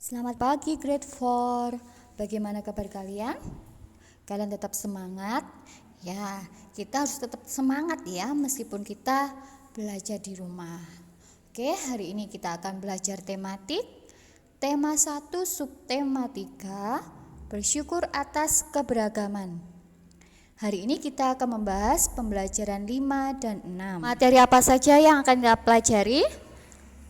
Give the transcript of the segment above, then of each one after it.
Selamat pagi grade 4. Bagaimana kabar kalian? Kalian tetap semangat? Ya, kita harus tetap semangat ya meskipun kita belajar di rumah. Oke, hari ini kita akan belajar tematik. Tema 1 subtema 3, bersyukur atas keberagaman. Hari ini kita akan membahas pembelajaran 5 dan 6. Materi apa saja yang akan kita pelajari?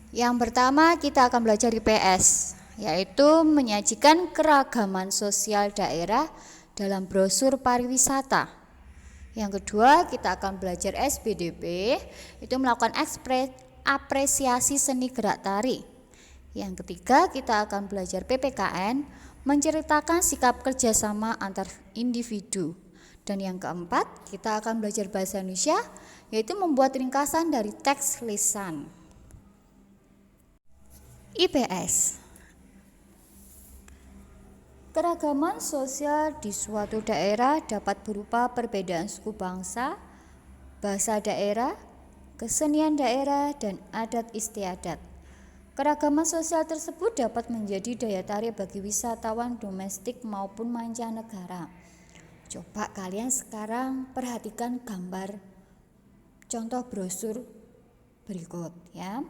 Yang pertama kita akan belajar IPS, yaitu menyajikan keragaman sosial daerah dalam brosur pariwisata. Yang kedua kita akan belajar SBDP, itu melakukan apresiasi seni gerak tari. Yang ketiga kita akan belajar PPKN, menceritakan sikap kerjasama antar individu. Dan yang keempat kita akan belajar bahasa Indonesia, yaitu membuat ringkasan dari teks lisan. IPS, keragaman sosial di suatu daerah dapat berupa perbedaan suku bangsa, bahasa daerah, kesenian daerah, dan adat istiadat. Keragaman sosial tersebut dapat menjadi daya tarik bagi wisatawan domestik maupun mancanegara. Coba kalian sekarang perhatikan gambar contoh brosur berikut ya.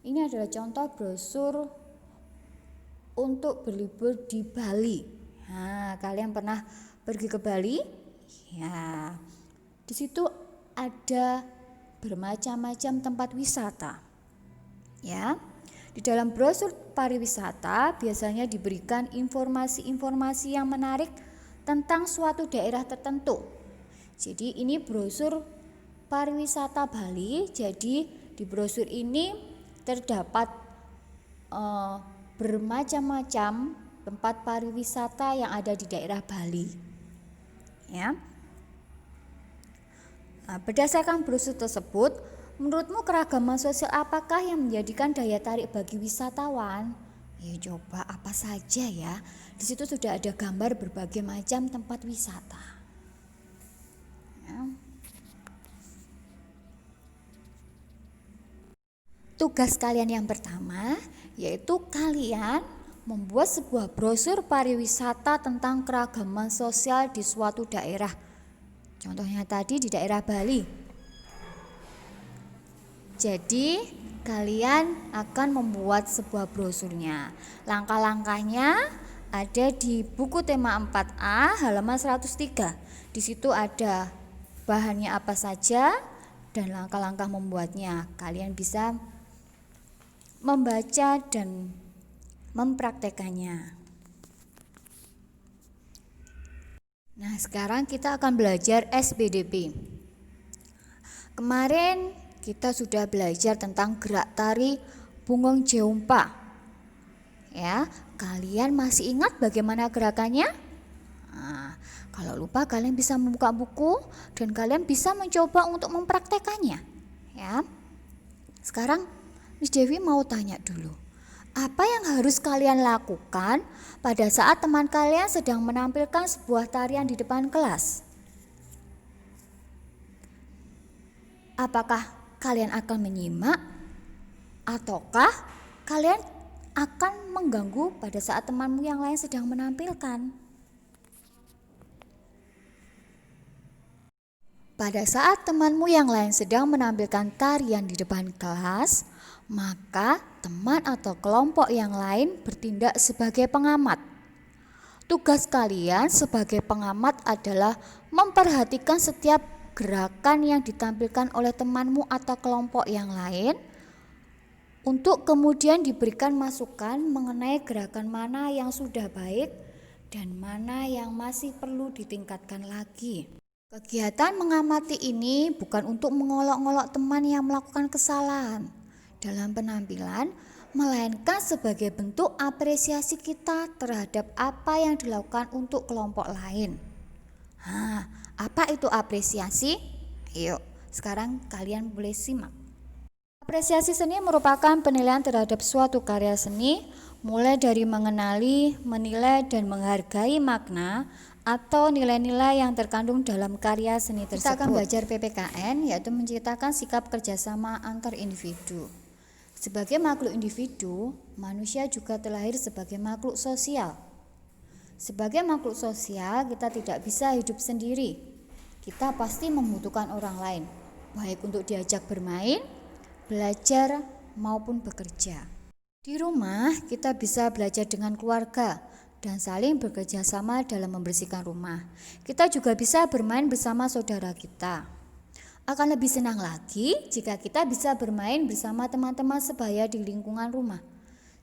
Ini adalah contoh brosur untuk berlibur di Bali. Nah, kalian pernah pergi ke Bali? Ya. Di situ ada bermacam-macam tempat wisata. Ya. Di dalam brosur pariwisata biasanya diberikan informasi-informasi yang menarik tentang suatu daerah tertentu. Jadi ini brosur pariwisata Bali. Jadi di brosur ini terdapat bermacam-macam tempat pariwisata yang ada di daerah Bali. Ya. Nah, berdasarkan brosur tersebut, menurutmu keragaman sosial apakah yang menjadikan daya tarik bagi wisatawan? Ya coba apa saja ya. Di situ sudah ada gambar berbagai macam tempat wisata. Ya. Tugas kalian yang pertama yaitu kalian membuat sebuah brosur pariwisata tentang keragaman sosial di suatu daerah. Contohnya tadi di daerah Bali. Jadi kalian akan membuat sebuah brosurnya. Langkah-langkahnya ada di buku tema 4A halaman 103. Di situ ada bahannya apa saja dan langkah-langkah membuatnya. Kalian bisa membaca dan mempraktekannya. Nah, sekarang kita akan belajar SBDP. Kemarin kita sudah belajar tentang gerak tari Bungong Jeumpa. Ya, kalian masih ingat bagaimana gerakannya? Nah, kalau lupa kalian bisa membuka buku dan kalian bisa mencoba untuk mempraktekannya. Ya. Sekarang Miss Dewi mau tanya dulu. Apa yang harus kalian lakukan pada saat teman kalian sedang menampilkan sebuah tarian di depan kelas? Apakah kalian akan menyimak ataukah kalian akan mengganggu pada saat temanmu yang lain sedang menampilkan? Pada saat temanmu yang lain sedang menampilkan tarian di depan kelas, maka teman atau kelompok yang lain bertindak sebagai pengamat. Tugas kalian sebagai pengamat adalah memperhatikan setiap gerakan yang ditampilkan oleh temanmu atau kelompok yang lain untuk kemudian diberikan masukan mengenai gerakan mana yang sudah baik dan mana yang masih perlu ditingkatkan lagi. Kegiatan mengamati ini bukan untuk mengolok-olok teman yang melakukan kesalahan dalam penampilan, melainkan sebagai bentuk apresiasi kita terhadap apa yang dilakukan untuk kelompok lain. Nah, apa itu apresiasi? Yuk, sekarang kalian boleh simak. Apresiasi seni merupakan penilaian terhadap suatu karya seni, mulai dari mengenali, menilai, dan menghargai makna atau nilai-nilai yang terkandung dalam karya seni tersebut. Kita akan belajar PPKN, yaitu menceritakan sikap kerjasama antar individu. Sebagai makhluk individu, manusia juga terlahir sebagai makhluk sosial. Sebagai makhluk sosial, kita tidak bisa hidup sendiri. Kita pasti membutuhkan orang lain, baik untuk diajak bermain, belajar, maupun bekerja. Di rumah, kita bisa belajar dengan keluarga dan saling bekerja sama dalam membersihkan rumah. Kita juga bisa bermain bersama saudara kita. Akan lebih senang lagi jika kita bisa bermain bersama teman-teman sebaya di lingkungan rumah.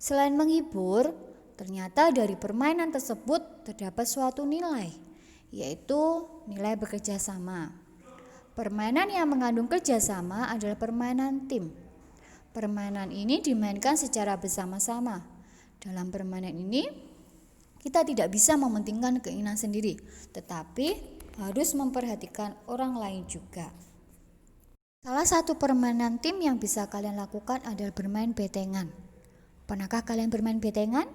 Selain menghibur, ternyata dari permainan tersebut terdapat suatu nilai, yaitu nilai bekerja sama. Permainan yang mengandung kerjasama adalah permainan tim. Permainan ini dimainkan secara bersama-sama. Dalam permainan ini, kita tidak bisa mementingkan keinginan sendiri, tetapi harus memperhatikan orang lain juga. Salah satu permainan tim yang bisa kalian lakukan adalah bermain betengan. Pernahkah kalian bermain betengan?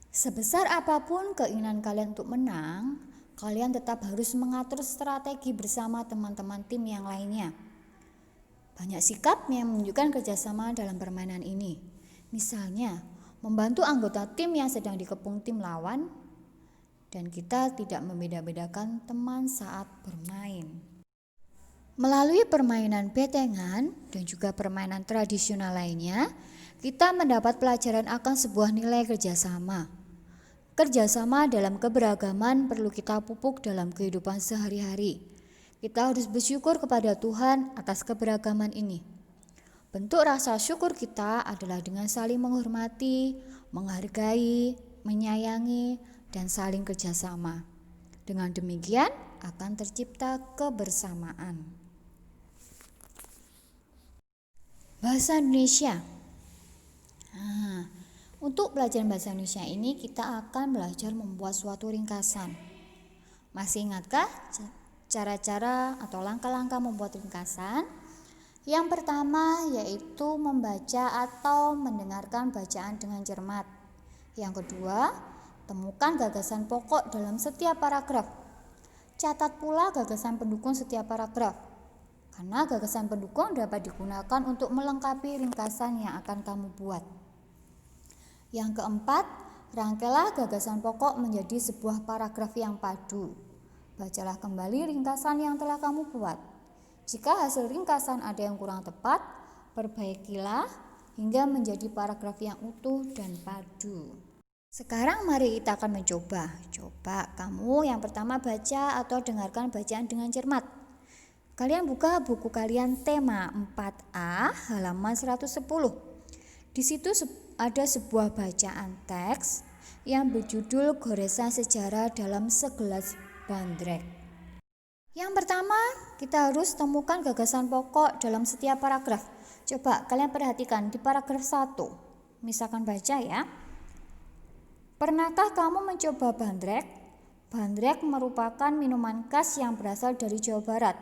Sebesar apapun keinginan kalian untuk menang, kalian tetap harus mengatur strategi bersama teman-teman tim yang lainnya. Banyak sikap yang menunjukkan kerjasama dalam permainan ini. Misalnya, membantu anggota tim yang sedang dikepung tim lawan, dan kita tidak membeda-bedakan teman saat bermain. Melalui permainan betengan dan juga permainan tradisional lainnya, kita mendapat pelajaran akan sebuah nilai kerjasama. Kerjasama dalam keberagaman perlu kita pupuk dalam kehidupan sehari-hari. Kita harus bersyukur kepada Tuhan atas keberagaman ini. Bentuk rasa syukur kita adalah dengan saling menghormati, menghargai, menyayangi, dan saling kerjasama. Dengan demikian akan tercipta kebersamaan. Bahasa Indonesia. Untuk pelajaran bahasa Indonesia ini kita akan belajar membuat suatu ringkasan. Masih ingatkah cara-cara atau langkah-langkah membuat ringkasan? Yang pertama yaitu membaca atau mendengarkan bacaan dengan cermat. Yang kedua, temukan gagasan pokok dalam setiap paragraf. Catat pula gagasan pendukung setiap paragraf. Karena gagasan pendukung dapat digunakan untuk melengkapi ringkasan yang akan kamu buat. Yang keempat, rangkailah gagasan pokok menjadi sebuah paragraf yang padu. Bacalah kembali ringkasan yang telah kamu buat. Jika hasil ringkasan ada yang kurang tepat, perbaikilah hingga menjadi paragraf yang utuh dan padu. Sekarang mari kita akan mencoba. Coba kamu yang pertama baca atau dengarkan bacaan dengan cermat. Kalian buka buku kalian tema 4A halaman 110. Di situ ada sebuah bacaan teks yang berjudul Goresan Sejarah dalam Segelas Bandrek. Yang pertama, kita harus temukan gagasan pokok dalam setiap paragraf. Coba kalian perhatikan di paragraf 1. Misalkan baca ya. Pernahkah kamu mencoba bandrek? Bandrek merupakan minuman khas yang berasal dari Jawa Barat.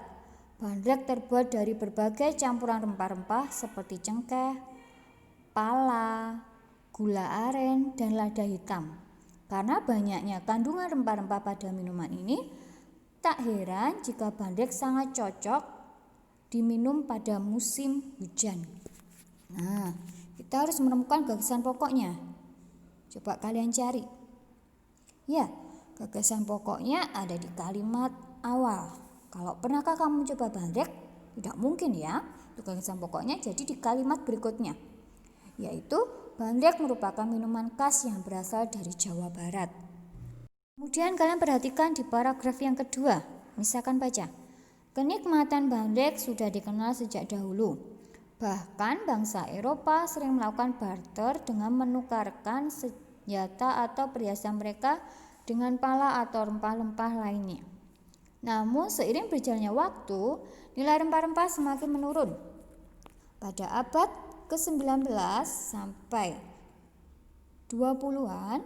Bandrek terbuat dari berbagai campuran rempah-rempah seperti cengkeh, pala, gula aren, dan lada hitam. Karena banyaknya kandungan rempah-rempah pada minuman ini, tak heran jika bandrek sangat cocok diminum pada musim hujan. Nah, kita harus menemukan gagasan pokoknya. Coba kalian cari. Ya, gagasan pokoknya ada di kalimat awal. Kalau pernahkah kamu coba bandrek? Tidak mungkin ya. Gagasan pokoknya jadi di kalimat berikutnya, yaitu bandrek merupakan minuman khas yang berasal dari Jawa Barat. Kemudian kalian perhatikan di paragraf yang kedua. Misalkan baca. Kenikmatan bandrek sudah dikenal sejak dahulu. Bahkan bangsa Eropa sering melakukan barter dengan menukarkan senjata atau perhiasan mereka dengan pala atau rempah-rempah lainnya. Namun seiring berjalannya waktu, nilai rempah-rempah semakin menurun. Pada abad ke-19 sampai 20-an,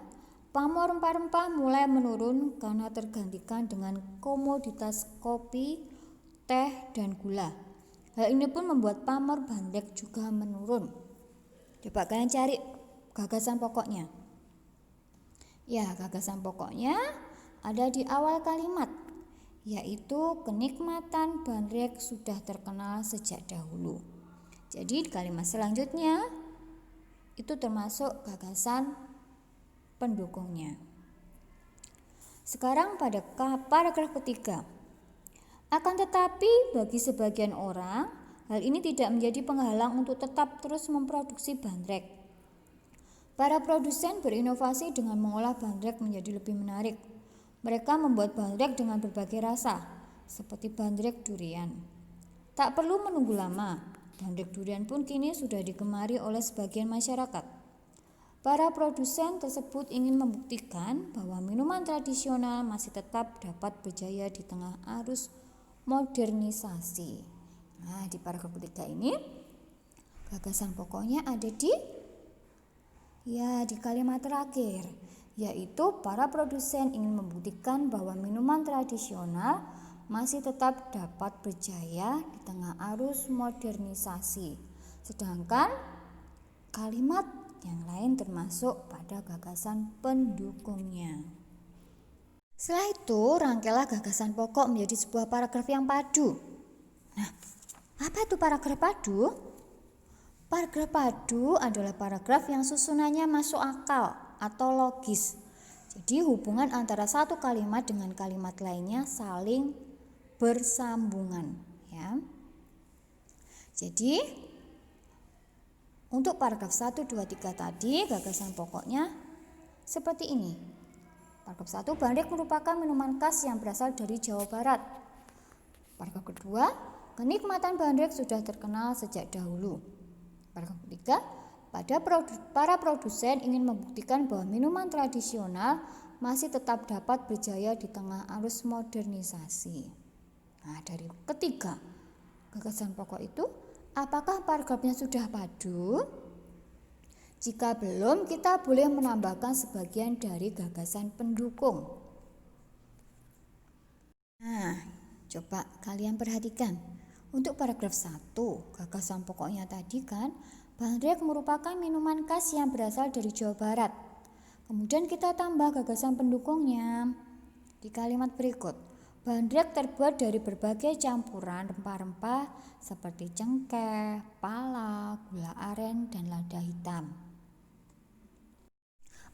pamor rempah-rempah mulai menurun karena tergantikan dengan komoditas kopi, teh, dan gula. Hal ini pun membuat pamor bandrek juga menurun. Coba kalian cari gagasan pokoknya. Ya, gagasan pokoknya ada di awal kalimat, yaitu kenikmatan bandrek sudah terkenal sejak dahulu. Jadi di kalimat selanjutnya Itu termasuk gagasan pendukungnya. Sekarang pada paragraf ketiga. Akan tetapi bagi sebagian orang, hal ini tidak menjadi penghalang untuk tetap terus memproduksi bandrek. Para produsen berinovasi dengan mengolah bandrek menjadi lebih menarik. Mereka membuat bandrek dengan berbagai rasa, seperti bandrek durian. Tak perlu menunggu lama, bandrek durian pun kini sudah digemari oleh sebagian masyarakat. Para produsen tersebut ingin membuktikan bahwa minuman tradisional masih tetap dapat berjaya di tengah arus modernisasi. Nah, di paragraf ketiga ini gagasan pokoknya ada di kalimat terakhir, yaitu para produsen ingin membuktikan bahwa minuman tradisional masih tetap dapat berjaya di tengah arus modernisasi. Sedangkan kalimat yang lain termasuk pada gagasan pendukungnya. Setelah itu, rangkailah gagasan pokok menjadi sebuah paragraf yang padu. Nah, apa itu paragraf padu? Paragraf padu adalah paragraf yang susunannya masuk akal atau logis. Jadi hubungan antara satu kalimat dengan kalimat lainnya saling bersambungan, ya. Jadi untuk paragraf 1, 2, 3 tadi gagasan pokoknya seperti ini. Paragraf 1, bandrek merupakan minuman khas yang berasal dari Jawa Barat. Paragraf kedua, kenikmatan bandrek sudah terkenal sejak dahulu. Paragraf ketiga, para produsen ingin membuktikan bahwa minuman tradisional masih tetap dapat berjaya di tengah arus modernisasi. Nah, dari ketiga gagasan pokok itu, apakah paragrafnya sudah padu? Jika belum, kita boleh menambahkan sebagian dari gagasan pendukung. Nah, coba kalian perhatikan. Untuk paragraf 1, gagasan pokoknya tadi kan, bandrek merupakan minuman khas yang berasal dari Jawa Barat. Kemudian kita tambah gagasan pendukungnya di kalimat berikut. Bandrek terbuat dari berbagai campuran rempah-rempah seperti cengkeh, pala, gula aren, dan lada hitam.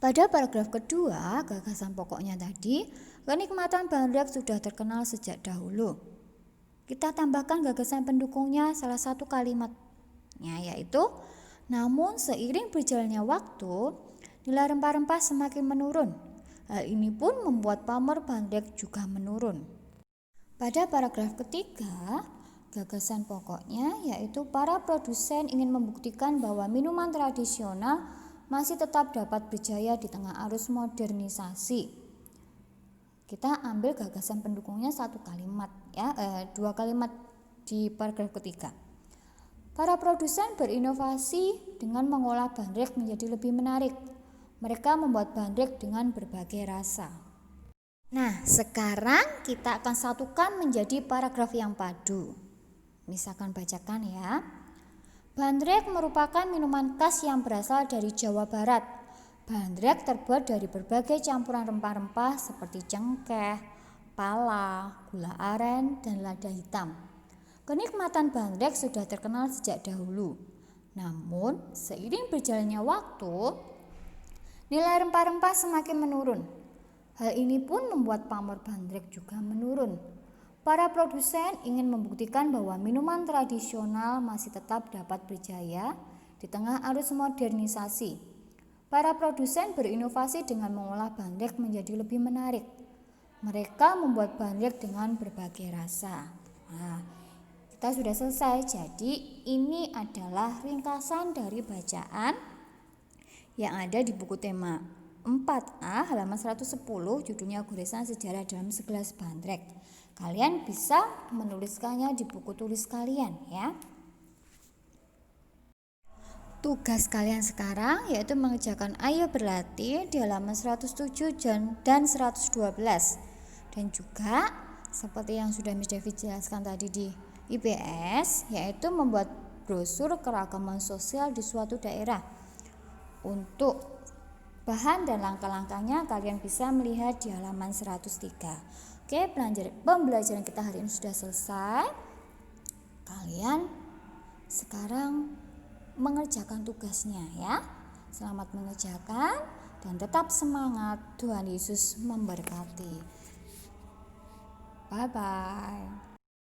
Pada paragraf kedua, gagasan pokoknya tadi, kenikmatan bandrek sudah terkenal sejak dahulu. Kita tambahkan gagasan pendukungnya salah satu kalimatnya, yaitu namun seiring berjalannya waktu, nilai rempah-rempah semakin menurun. Hal ini pun membuat pamor bandrek juga menurun. Pada paragraf ketiga, gagasan pokoknya yaitu para produsen ingin membuktikan bahwa minuman tradisional masih tetap dapat berjaya di tengah arus modernisasi. Kita ambil gagasan pendukungnya satu kalimat, dua kalimat di paragraf ketiga. Para produsen berinovasi dengan mengolah bandrek menjadi lebih menarik. Mereka membuat bandrek dengan berbagai rasa. Nah, sekarang kita akan satukan menjadi paragraf yang padu. Misalkan bacakan ya. Bandrek merupakan minuman khas yang berasal dari Jawa Barat. Bandrek terbuat dari berbagai campuran rempah-rempah seperti cengkeh, pala, gula aren, dan lada hitam. Kenikmatan bandrek sudah terkenal sejak dahulu. Namun, seiring berjalannya waktu, nilai rempah-rempah semakin menurun. Hal ini pun membuat pamor bandrek juga menurun. Para produsen ingin membuktikan bahwa minuman tradisional masih tetap dapat berjaya di tengah arus modernisasi. Para produsen berinovasi dengan mengolah bandrek menjadi lebih menarik. Mereka membuat bandrek dengan berbagai rasa. Nah, kita sudah selesai. Jadi ini adalah ringkasan dari bacaan yang ada di buku tema 4A halaman 110, judulnya Goresan Sejarah dalam Segelas Bandrek. Kalian bisa menuliskannya di buku tulis kalian ya. Tugas kalian sekarang yaitu mengerjakan Ayo Berlatih di halaman 107 dan 112. Dan juga seperti yang sudah Miss Devi jelaskan tadi di IPS, yaitu membuat brosur keragaman sosial di suatu daerah. Untuk bahan dan langkah-langkahnya kalian bisa melihat di halaman 103. Oke, pembelajaran kita hari ini sudah selesai. Kalian sekarang mengerjakan tugasnya ya. Selamat mengerjakan dan tetap semangat. Tuhan Yesus memberkati. Bye bye.